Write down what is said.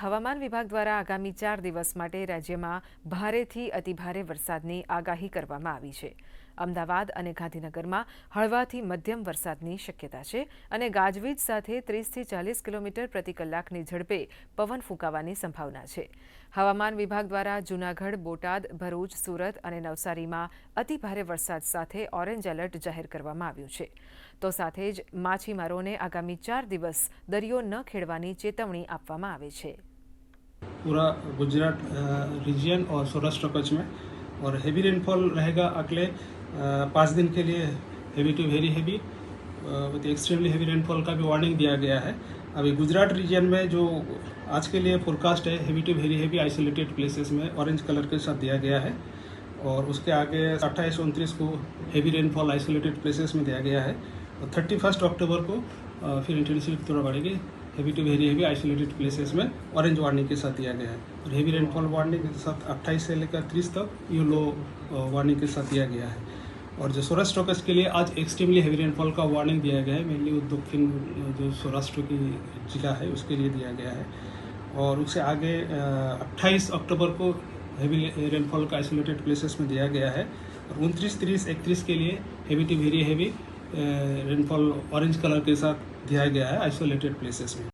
હવામાન વિભાગ દ્વારા આગામી 4 દિવસ માટે રાજ્યમાં ભારેથી અતિભારે વરસાદની આગાહી કરવામાં આવી છે। અમદાવાદ અને ગાંધીનગરમાં હળવાથી મધ્યમ વરસાદની શક્યતા છે અને ગાજવીજ સાથે 30થી 40 કિલોમીટર પ્રતિ કલાકની ઝડપે પવન ફૂંકાવાની સંભાવના છે। હવામાન વિભાગ દ્વારા જૂનાગઢ, બોટાદ, ભરૂચ, સુરત અને નવસારીમાં અતિભારે વરસાદ સાથે ઓરેન્જ એલર્ટ જાહેર કરવામાં આવ્યું છે। તો સાથે જ માછીમારોને આગામી 4 દિવસ દરિયો ન ખેડવાની ચેતવણી આપવામાં આવે છે। पूरा गुजरात रीजन और सौराष्ट्र कच्छ में और हेवी रेनफॉल रहेगा अगले 5 दिन के लिए। Heavy to very heavy with extremely heavy rainfall का भी वार्निंग दिया गया है। अभी गुजरात रीजन में जो आज के लिए फोरकास्ट है, heavy to very heavy isolated places में ऑरेंज कलर के साथ दिया गया है और उसके आगे 28-29 को हेवी रेनफॉल आइसोलेटेड प्लेसेस में दिया गया है और 31 अक्टूबर को फिर इंटेंसिटी थोड़ा बढ़ेगी। Heavy to very heavy isolated places में ऑरेंज वार्निंग के साथ दिया गया है और हेवी रेनफॉल वार्निंग के साथ 28 से लेकर 30 तक येलो वार्निंग के साथ दिया गया है। और जो सौराष्ट्र कच्छ के लिए आज एक्सट्रीमली हेवी रेनफॉल का वार्निंग दिया गया है, मेनली दक्षिण जो सौराष्ट्र की जिला है उसके लिए दिया गया है। और उससे आगे 28 अक्टूबर को हेवी रेनफॉल का आइसोलेटेड प्लेसेस में दिया गया है और 29, 30, 31 के लिए heavy to very heavy rainfall orange colour के साथ दिया गया है आइसोलेटेड प्लेसेस में।